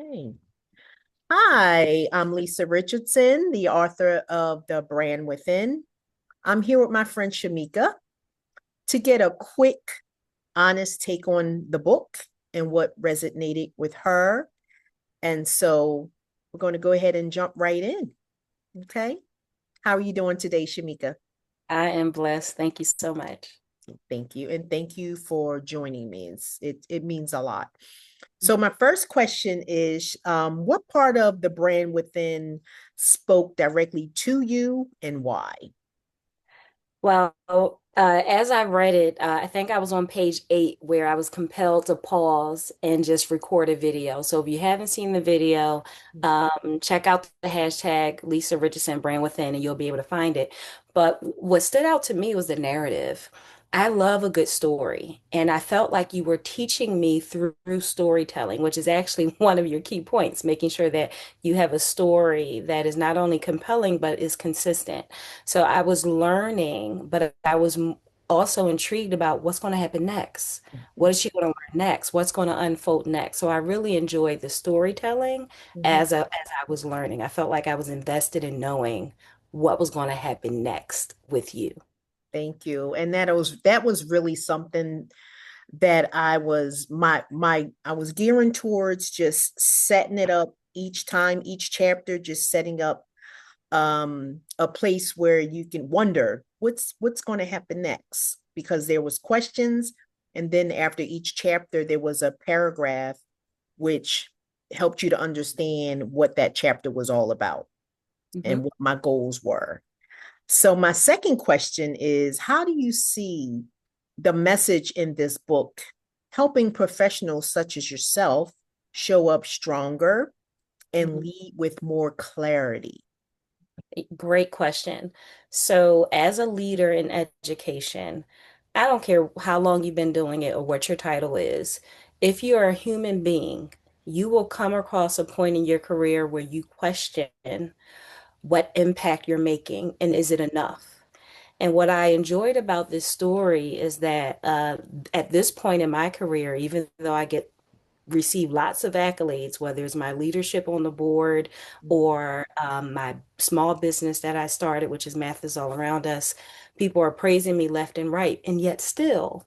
Okay. Hi, I'm Lisa Richardson, the author of The Brand Within. I'm here with my friend Shameika to get a quick, honest take on the book and what resonated with her. And so we're going to go ahead and jump right in. Okay. How are you doing today, Shameika? I am blessed. Thank you so much. Thank you. And thank you for joining me. It means a lot. So my first question is, what part of the brand within spoke directly to you and why? Well, as I read it, I think I was on page 8 where I was compelled to pause and just record a video. So if you haven't seen the video, check out the hashtag Lisa Richardson Brand Within and you'll be able to find it. But what stood out to me was the narrative. I love a good story, and I felt like you were teaching me through storytelling, which is actually one of your key points, making sure that you have a story that is not only compelling but is consistent. So I was learning, but I was also intrigued about what's going to happen next. What is she going to learn next? What's going to unfold next? So I really enjoyed the storytelling Mhm. as I was learning. I felt like I was invested in knowing what was going to happen next with you. Thank you. And that was really something that I was gearing towards, just setting it up each time, each chapter, just setting up a place where you can wonder what's going to happen next, because there was questions, and then after each chapter there was a paragraph which helped you to understand what that chapter was all about and Mhm. what my goals were. So my second question is, how do you see the message in this book helping professionals such as yourself show up stronger and Mhm. lead with more clarity? Great question. So, as a leader in education, I don't care how long you've been doing it or what your title is. If you're a human being, you will come across a point in your career where you question what impact you're making and is it enough? And what I enjoyed about this story is that at this point in my career, even though I get receive lots of accolades, whether it's my leadership on the board or my small business that I started, which is Math is All Around Us. People are praising me left and right. And yet still,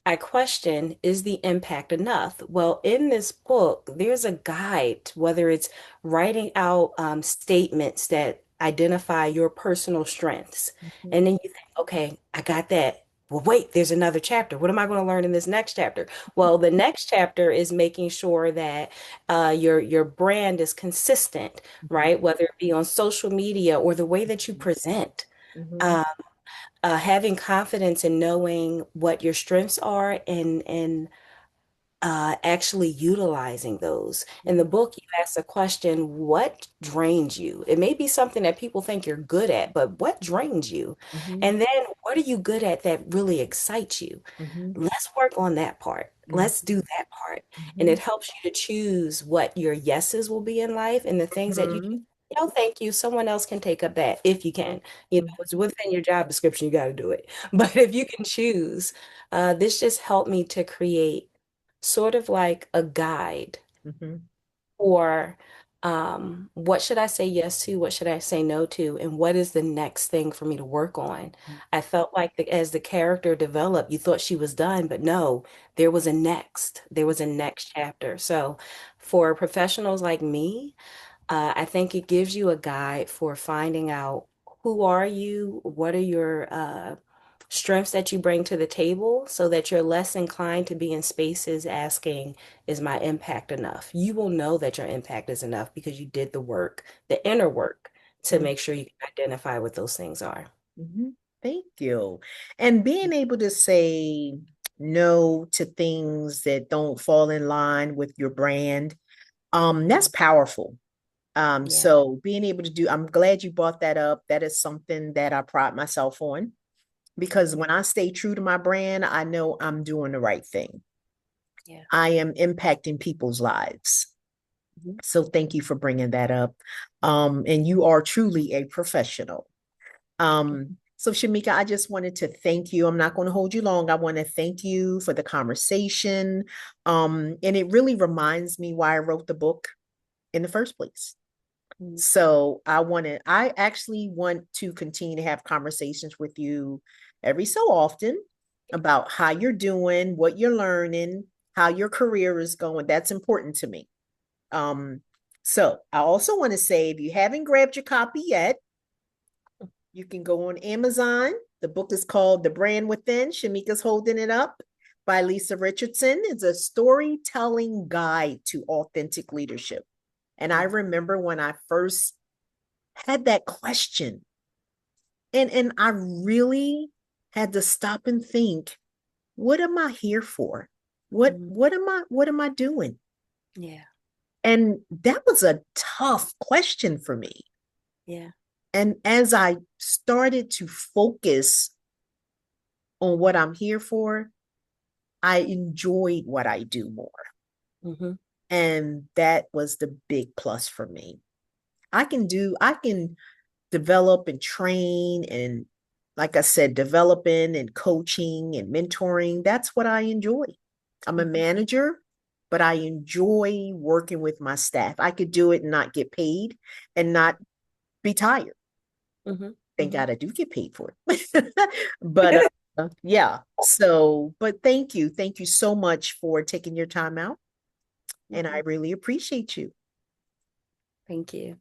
I question, is the impact enough? Well, in this book, there's a guide, whether it's writing out statements that identify your personal strengths. Mhm. And then you think, okay, I got that. Well, wait, there's another chapter. What am I going to learn in this next chapter? Well, the next chapter is making sure that your brand is consistent, Mhm. right? Whether it be on social media or the way that you present. Mhm. Um, having confidence in knowing what your strengths are and actually utilizing those. In the Mhm. book, you ask the question, what drains you? It may be something that people think you're good at, but what drains you? Mhm. And then what are you good at that really excites you? Mhm. Let's work on that part. Mhm. Let's do that part. And Mhm. it helps you to choose what your yeses will be in life and the things that Mhm. no, thank you. Someone else can take up that if you can. You know, it's within your job description, you got to do it. But if you can choose, this just helped me to create sort of like a guide Mhm. or what should I say yes to? What should I say no to? And what is the next thing for me to work on? I felt like as the character developed, you thought she was done, but no, there was a next. There was a next chapter. So for professionals like me, I think it gives you a guide for finding out who are you, what are your strengths that you bring to the table so that you're less inclined to be in spaces asking, is my impact enough? You will know that your impact is enough because you did the work, the inner work, to Mhm. make sure you can identify what those things are. Mhm. Thank you. And being able to say no to things that don't fall in line with your brand, that's powerful. Yeah. So being able to do, I'm glad you brought that up. That is something that I pride myself on, because Mhm. when I stay true to my brand, I know I'm doing the right thing. Yeah. I am impacting people's lives. Mhm. So thank you for bringing that up. And you are truly a professional. So Shameika, I just wanted to thank you. I'm not going to hold you long. I want to thank you for the conversation. And it really reminds me why I wrote the book. in the first place. Mm. So I actually want to continue to have conversations with you every so often about how you're doing, what you're learning, how your career is going. That's important to me. Um, so I also want to say if you haven't grabbed your copy yet, you can go on Amazon. The book is called The Brand Within. Shameika's holding it up by Lisa Richardson. It's a storytelling guide to authentic leadership. And I remember when I first had that question, and I really had to stop and think, what am I here for? Mm. What am I doing? Yeah. And that was a tough question for me. Yeah. And as I started to focus on what I'm here for, I enjoyed what I do more. Mm-hmm. And that was the big plus for me. I can develop and train and, like I said, developing and coaching and mentoring. That's what I enjoy. I'm a Mm-hmm. manager, but I enjoy working with my staff. I could do it and not get paid and not be tired. Mm-hmm. Thank Mm-hmm. God I do get paid for it. But yeah. So, but thank you. Thank you so much for taking your time out. And I Mm-hmm. really appreciate you. Thank you.